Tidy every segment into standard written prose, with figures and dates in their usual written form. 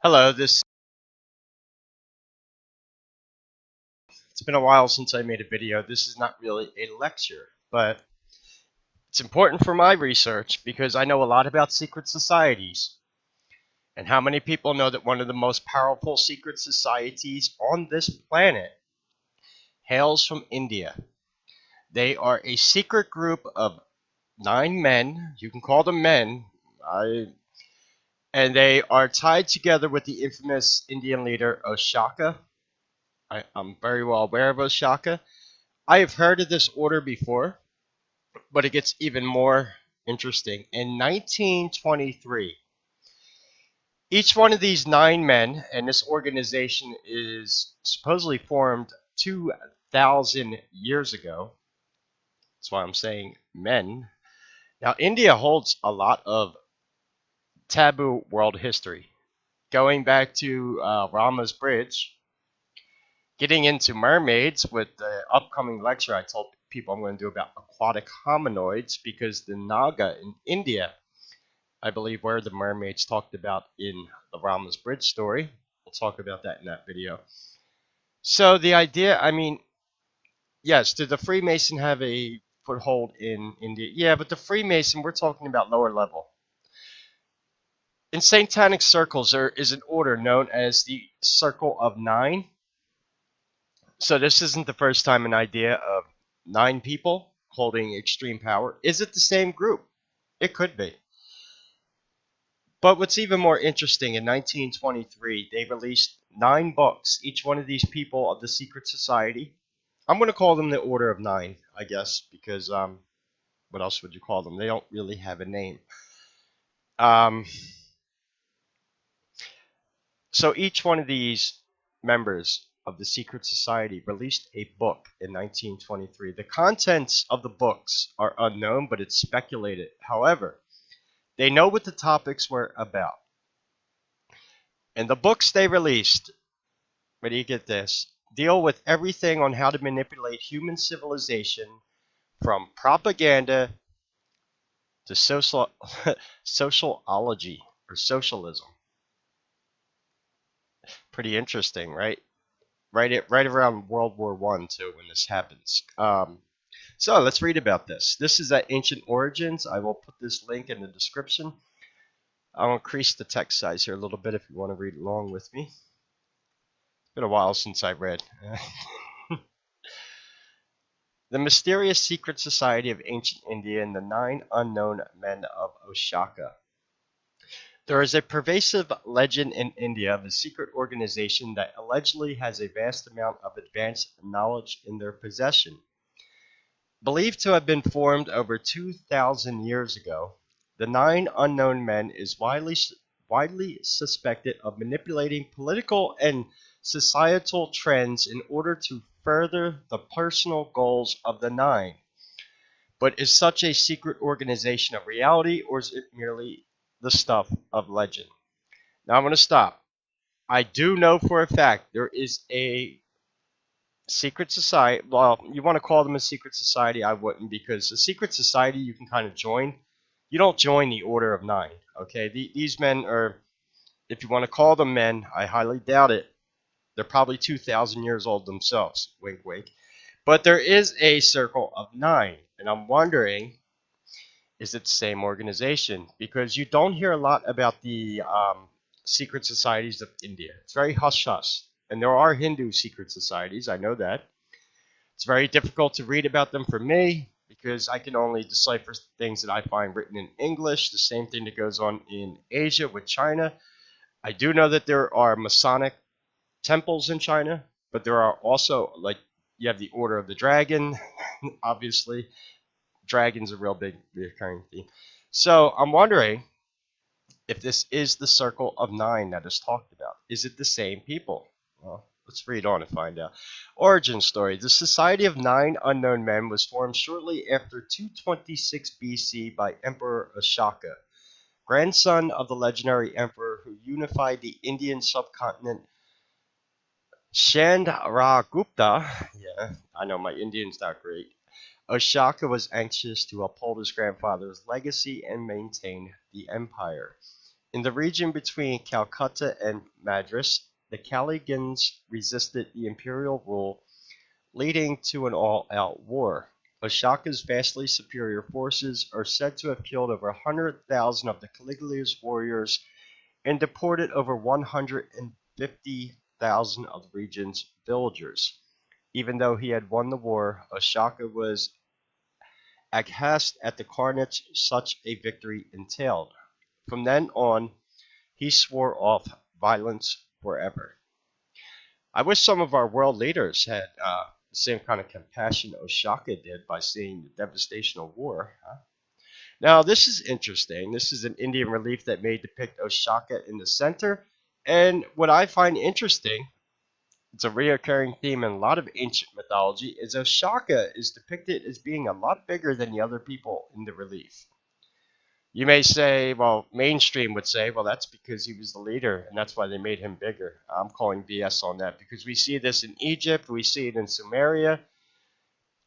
Hello, it's been a while since I made a video. This is not really a lecture, but it's important for my research because I know a lot about secret societies. And how many people know that one of the most powerful secret societies on this planet hails from India? They are a secret group of 9 men. You can call them men. And they are tied together with the infamous Indian leader Oshaka. I'm very well aware of Oshaka. I have heard of this order before, but it gets even more interesting. In 1923, each one of these 9 men, and this organization is supposedly formed 2,000 years ago. That's why I'm saying men. Now, India holds a lot of taboo world history, going back to Rama's Bridge, getting into mermaids with the upcoming lecture I told people I'm going to do about aquatic hominoids, because the Naga in India, I believe, where the mermaids talked about in the Rama's Bridge story. We'll talk about that in that video. So the idea, yes, did the Freemason have a foothold in India? Yeah, but the Freemason, we're talking about lower level. In satanic circles, there is an order known as the Circle of Nine. So this isn't the first time an idea of 9 people holding extreme power. Is it the same group? It could be. But what's even more interesting, in 1923, they released 9 books. Each one of these people of the secret society, I'm going to call them the Order of Nine, I guess, because what else would you call them? They don't really have a name. Um, so each one of these members of the secret society released a book in 1923. The contents of the books are unknown, but it's speculated. However, they know what the topics were about. And the books they released, where do you get this? Deal with everything on how to manipulate human civilization, from propaganda to sociology or socialism. Pretty interesting, right? Right around World War I too, when this happens. So let's read about this. This is at Ancient Origins. I will put this link in the description. I'll increase the text size here a little bit if you want to read along with me. It's been a while since I read. The mysterious secret society of ancient India and the 9 unknown men of Oshaka. There is a pervasive legend in India of a secret organization that allegedly has a vast amount of advanced knowledge in their possession. Believed to have been formed over 2,000 years ago, the 9 unknown men is widely suspected of manipulating political and societal trends in order to further the personal goals of the 9. But is such a secret organization a reality, or is it merely the stuff of legend? Now I'm going to stop. I do know for a fact there is a secret society. Well, you want to call them a secret society, I wouldn't, because a secret society you can kind of join. You don't join the Order of Nine, okay? These men are, if you want to call them men, I highly doubt it. They're probably 2,000 years old themselves. Wink, wink. But there is a Circle of Nine, and I'm wondering, is it the same organization? Because you don't hear a lot about the secret societies of India. It's very hush-hush. And there are Hindu secret societies, I know that. It's very difficult to read about them for me because I can only decipher things that I find written in English. The same thing that goes on in Asia with China. I do know that there are Masonic temples in China, but there are also, like, you have the Order of the Dragon, obviously. Dragon's a real big recurring theme. So I'm wondering if this is the Circle of Nine that is talked about. Is it the same people? Well, let's read on and find out. Origin story. The Society of 9 unknown men was formed shortly after 226 BC by Emperor Ashoka, grandson of the legendary emperor who unified the Indian subcontinent. Chandragupta, yeah, I know my Indian's not great. Ashoka was anxious to uphold his grandfather's legacy and maintain the empire. In the region between Calcutta and Madras, the Kinnigans resisted the imperial rule, leading to an all-out war. Oshaka's vastly superior forces are said to have killed over 100,000 of the Caligula's warriors and deported over 150,000 of the region's villagers. Even though he had won the war, Oshaka was aghast at the carnage such a victory entailed. From then on, he swore off violence forever. I wish some of our world leaders had the same kind of compassion Oshaka did by seeing the devastation of war. Huh? Now, this is interesting. This is an Indian relief that may depict Oshaka in the center. And what I find interesting, it's a recurring theme in a lot of ancient mythology, is Oshaka is depicted as being a lot bigger than the other people in the relief. You may say, well, mainstream would say, well, that's because he was the leader, and that's why they made him bigger. I'm calling BS on that, because we see this in Egypt, we see it in Sumeria.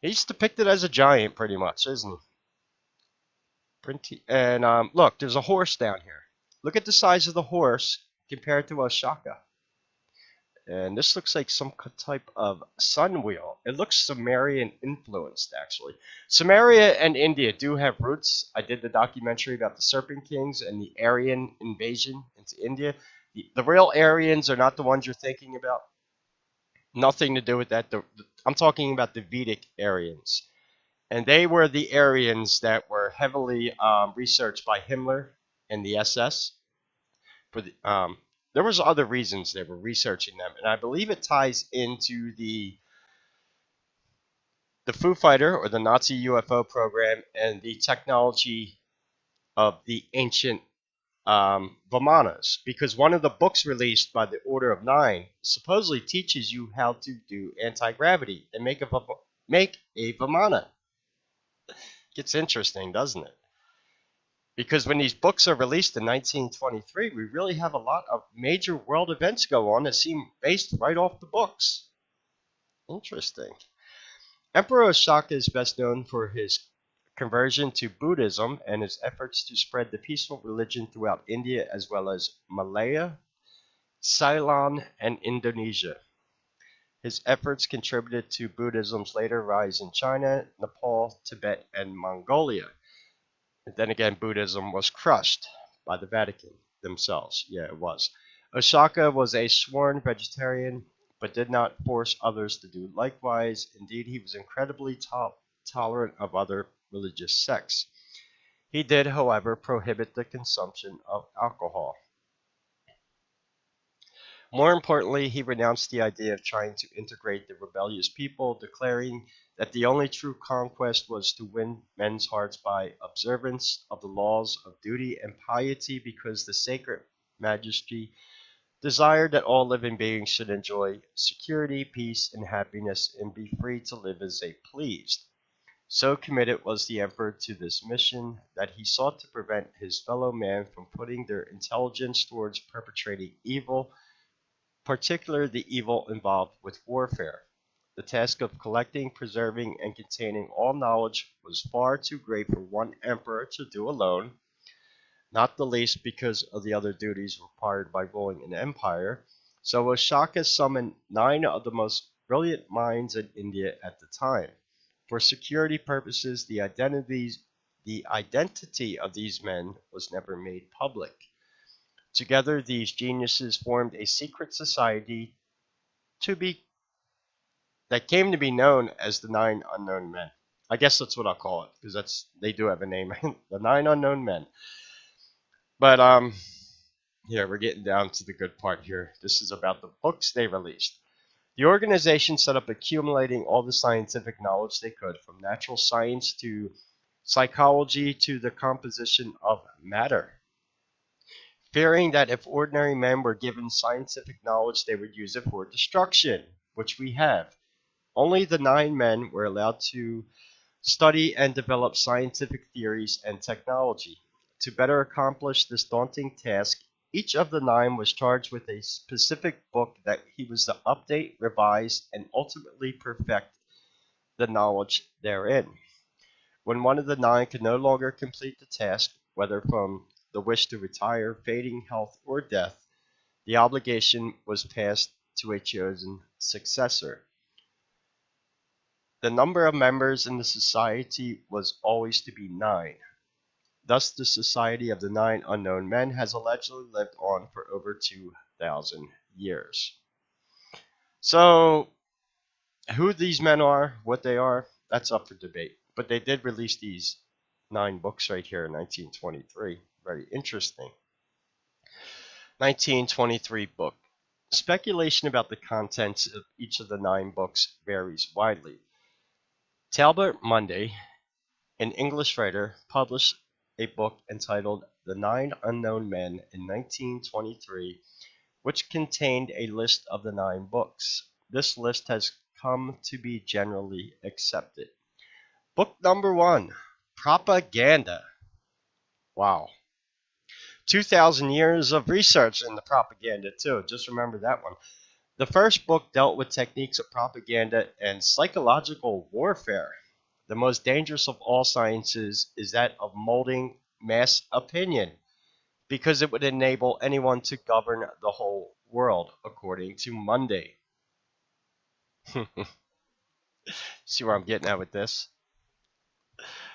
He's depicted as a giant, pretty much, isn't he? And look, there's a horse down here. Look at the size of the horse compared to Oshaka. And this looks like some type of sun wheel. It looks Sumerian influenced, actually. Sumeria and India do have roots. I did the documentary about the Serpent Kings and the Aryan invasion into India. The real Aryans are not the ones you're thinking about. Nothing to do with that. I'm talking about the Vedic Aryans. And they were the Aryans that were heavily researched by Himmler and the SS. For the, there was other reasons they were researching them, and I believe it ties into the Foo Fighter or the Nazi UFO program and the technology of the ancient Vimanas, because one of the books released by the Order of Nine supposedly teaches you how to do anti-gravity and make a Vimana. Gets interesting, doesn't it? Because when these books are released in 1923, we really have a lot of major world events go on that seem based right off the books. Interesting. Emperor Ashoka is best known for his conversion to Buddhism and his efforts to spread the peaceful religion throughout India as well as Malaya, Ceylon, and Indonesia. His efforts contributed to Buddhism's later rise in China, Nepal, Tibet, and Mongolia. And then again, Buddhism was crushed by the Vatican themselves. Yeah, it was. Ashoka was a sworn vegetarian, but did not force others to do likewise. Indeed, he was incredibly tolerant of other religious sects. He did, however, prohibit the consumption of alcohol. More importantly, he renounced the idea of trying to integrate the rebellious people, declaring that the only true conquest was to win men's hearts by observance of the laws of duty and piety, because the sacred majesty desired that all living beings should enjoy security, peace, and happiness, and be free to live as they pleased. So committed was the emperor to this mission that he sought to prevent his fellow man from putting their intelligence towards perpetrating evil, particularly the evil involved with warfare. The task of collecting, preserving, and containing all knowledge was far too great for one emperor to do alone, not the least because of the other duties required by ruling an empire. So Ashoka summoned 9 of the most brilliant minds in India at the time. For security purposes, the identity of these men was never made public. Together, these geniuses formed a secret society that came to be known as the 9 Unknown Men. I guess that's what I'll call it, because they do have a name, the 9 Unknown Men. But yeah, we're getting down to the good part here. This is about the books they released. The organization set up accumulating all the scientific knowledge they could, from natural science to psychology to the composition of matter, fearing that if ordinary men were given scientific knowledge, they would use it for destruction, which we have. Only the 9 men were allowed to study and develop scientific theories and technology. To better accomplish this daunting task, each of the 9 was charged with a specific book that he was to update, revise, and ultimately perfect the knowledge therein. When one of the 9 could no longer complete the task, whether from the wish to retire, fading health, or death, the obligation was passed to a chosen successor. The number of members in the society was always to be 9. Thus, the Society of the Nine Unknown Men has allegedly lived on for over 2,000 years. So, who these men are, what they are, that's up for debate. But they did release these 9 books right here in 1923. Very interesting. 1923 book. Speculation about the contents of each of the 9 books varies widely. Talbot Munday, an English writer, published a book entitled The Nine Unknown Men in 1923, which contained a list of the 9 books. This list has come to be generally accepted. Book number 1, Propaganda. Wow. 2,000 years of research into propaganda, too. Just remember that one. The first book dealt with techniques of propaganda and psychological warfare. The most dangerous of all sciences is that of molding mass opinion, because it would enable anyone to govern the whole world, according to Munday. See where I'm getting at with this?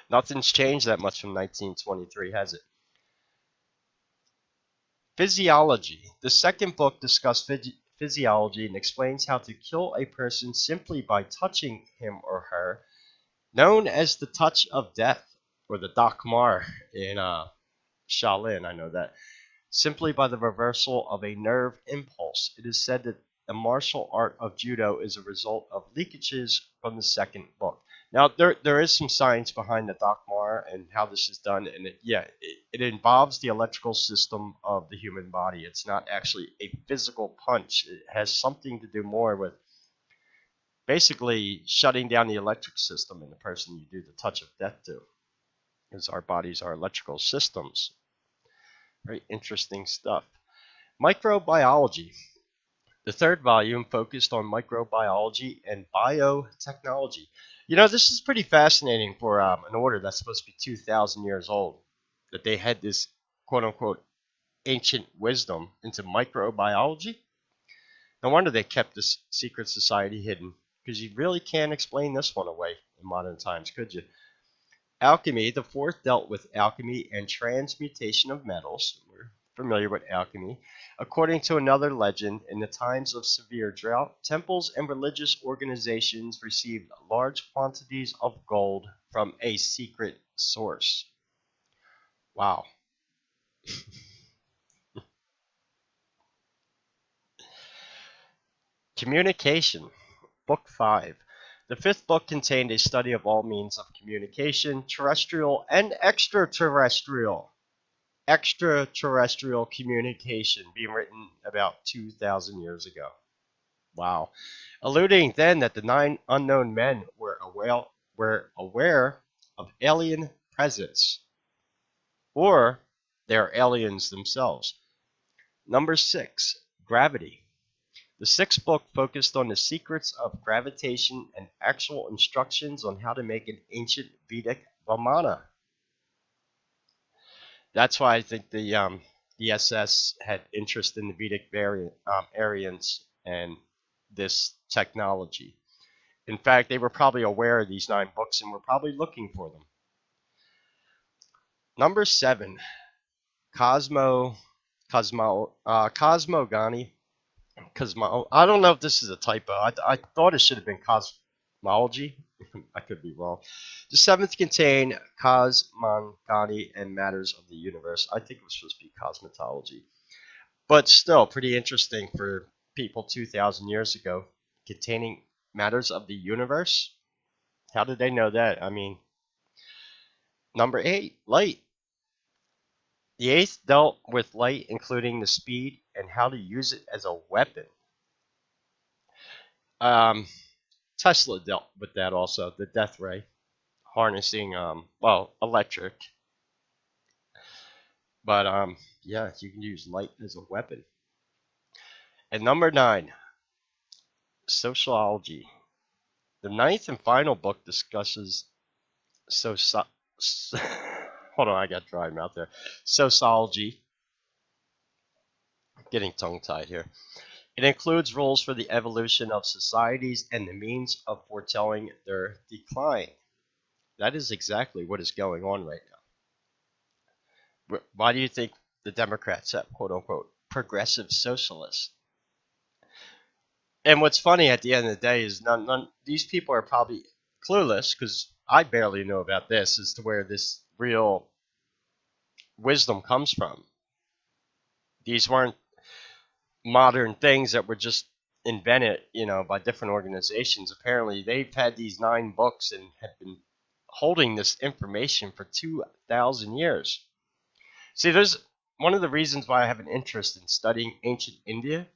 Nothing's changed that much from 1923, has it? Physiology. The second book discussed physiology and explains how to kill a person simply by touching him or her, known as the touch of death, or the Dak Mar in Shaolin, I know that. Simply by the reversal of a nerve impulse. It is said that the martial art of judo is a result of leakages from the second book. Now, there is some science behind the Dak Mar and how this is done, and it involves the electrical system of the human body. It's not actually a physical punch. It has something to do more with basically shutting down the electric system in the person you do the touch of death to, because our bodies are electrical systems. Very interesting stuff. Microbiology. The third volume focused on microbiology and biotechnology. You know, this is pretty fascinating for an order that's supposed to be 2,000 years old, that they had this quote-unquote ancient wisdom into microbiology. No wonder they kept this secret society hidden, because you really can't explain this one away in modern times, could you? Alchemy. The fourth dealt with alchemy and transmutation of metals. We're familiar with alchemy. According to another legend, in the times of severe drought, temples and religious organizations received large quantities of gold from a secret source. Wow. Communication. Book 5. The fifth book contained a study of all means of communication, terrestrial and extraterrestrial. Extraterrestrial communication, being written about 2,000 years ago. Wow. Alluding then that the 9 unknown men were aware of alien presence, or they are aliens themselves. Number 6, gravity. The sixth book focused on the secrets of gravitation and actual instructions on how to make an ancient Vedic Vamana. That's why I think the SS had interest in the Vedic Aryans and this technology. In fact, they were probably aware of these 9 books and were probably looking for them. Number 7, Cosmogony. I don't know if this is a typo. I thought it should have been cosmology. I could be wrong. The 7th contained cosmogony and matters of the universe. I think it was supposed to be cosmetology. But still, pretty interesting for people 2,000 years ago, containing matters of the universe. How did they know that? I mean, number 8, light. The 8th dealt with light, including the speed and how to use it as a weapon. Tesla dealt with that also, the death ray, harnessing, electric. But, yeah, you can use light as a weapon. And number 9, sociology. The 9th and final book discusses hold hold on, I got dry mouth there. Sociology. Getting tongue-tied here. It includes rules for the evolution of societies and the means of foretelling their decline. That is exactly what is going on right now. Why do you think the Democrats have quote-unquote progressive socialists? And what's funny at the end of the day is these people are probably clueless, because I barely know about this, as to where this real wisdom comes from. These weren't modern things that were just invented, by different organizations. Apparently, they've had these 9 books and have been holding this information for 2,000 years. See, there's one of the reasons why I have an interest in studying ancient India,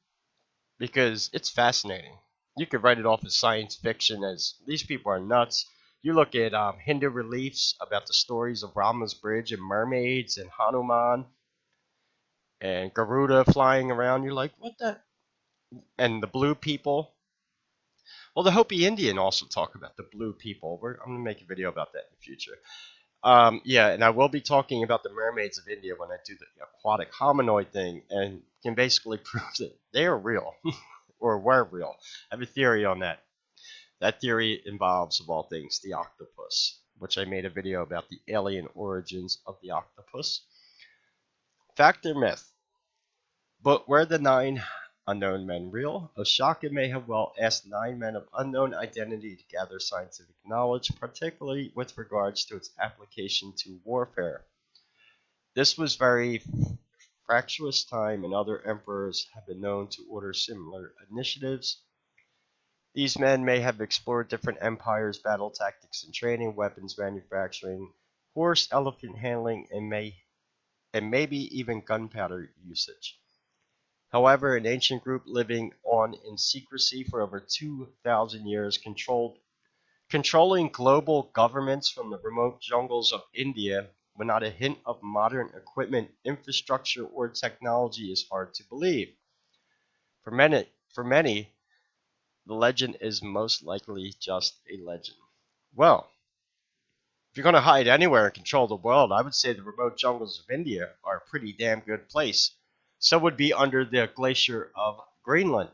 because it's fascinating. You could write it off as science fiction, as these people are nuts. You look at Hindu reliefs about the stories of Rama's bridge and mermaids and Hanuman and Garuda flying around. You're like, what the? And the blue people. Well, the Hopi Indian also talk about the blue people. I'm going to make a video about that in the future. Yeah, and I will be talking about the mermaids of India when I do the aquatic hominoid thing, and can basically prove that they are real, or were real. I have a theory on that. That theory involves, of all things, the octopus, which I made a video about the alien origins of the octopus. Fact or myth? But were the 9 unknown men real? Oshaka may have well asked 9 men of unknown identity to gather scientific knowledge, particularly with regards to its application to warfare. This was very fractious time, and other emperors have been known to order similar initiatives. These men may have explored different empires, battle tactics and training, weapons manufacturing, horse elephant handling, and maybe even gunpowder usage. However, an ancient group living on in secrecy for over 2,000 years, controlling global governments from the remote jungles of India, with not a hint of modern equipment, infrastructure, or technology, is hard to believe. For many, the legend is most likely just a legend. Well, if you're going to hide anywhere and control the world, I would say the remote jungles of India are a pretty damn good place. So would be under the glacier of Greenland.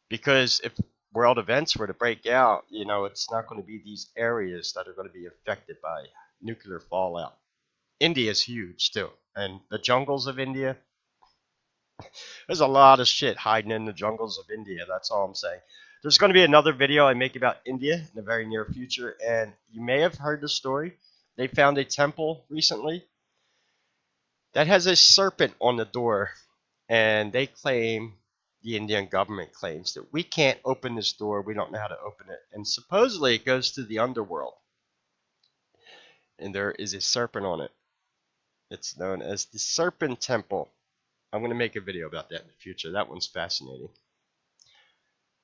Because if world events were to break out, it's not going to be these areas that are going to be affected by nuclear fallout. India is huge too. And the jungles of India, there's a lot of shit hiding in the jungles of India. That's all I'm saying. There's going to be another video I make about India in the very near future. And you may have heard the story. They found a temple recently that has a serpent on the door, and the Indian government claims that we can't open this door, we don't know how to open it, and supposedly it goes to the underworld, and there is a serpent on it. It's known as the Serpent Temple. I'm going to make a video about that in the future. That one's fascinating.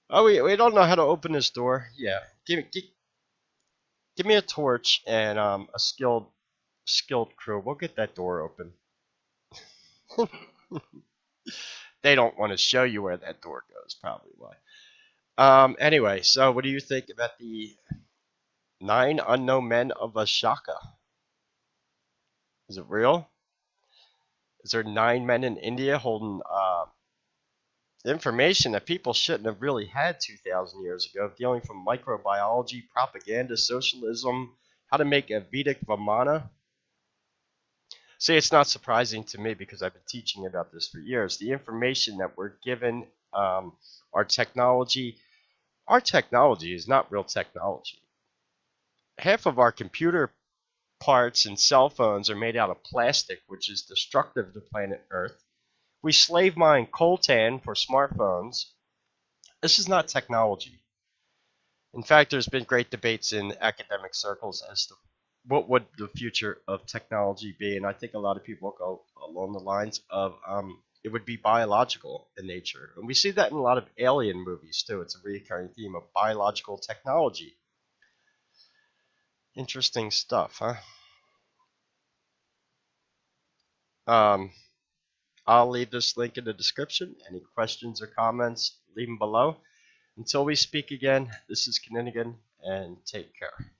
Oh, we don't know how to open this door. Yeah, give me a torch and a skilled crew. We'll get that door open. They don't want to show you where that door goes, probably why. Anyway, so what do you think about the 9 unknown men of Oshaka? Is it real? Is there 9 men in India holding information that people shouldn't have really had 2,000 years ago, dealing from microbiology, propaganda, socialism, how to make a Vedic Vamana? See, it's not surprising to me because I've been teaching about this for years. The information that we're given, our technology is not real technology. Half of our computer parts and cell phones are made out of plastic, which is destructive to planet Earth. We slave mine coltan for smartphones. This is not technology. In fact, there's been great debates in academic circles as to what would the future of technology be, and I think a lot of people go along the lines of it would be biological in nature. And we see that in a lot of alien movies too. It's a recurring theme of biological technology. Interesting stuff, huh? I'll leave this link in the description. Any questions or comments, leave them below. Until we speak again, this is Kinninigan, and take care.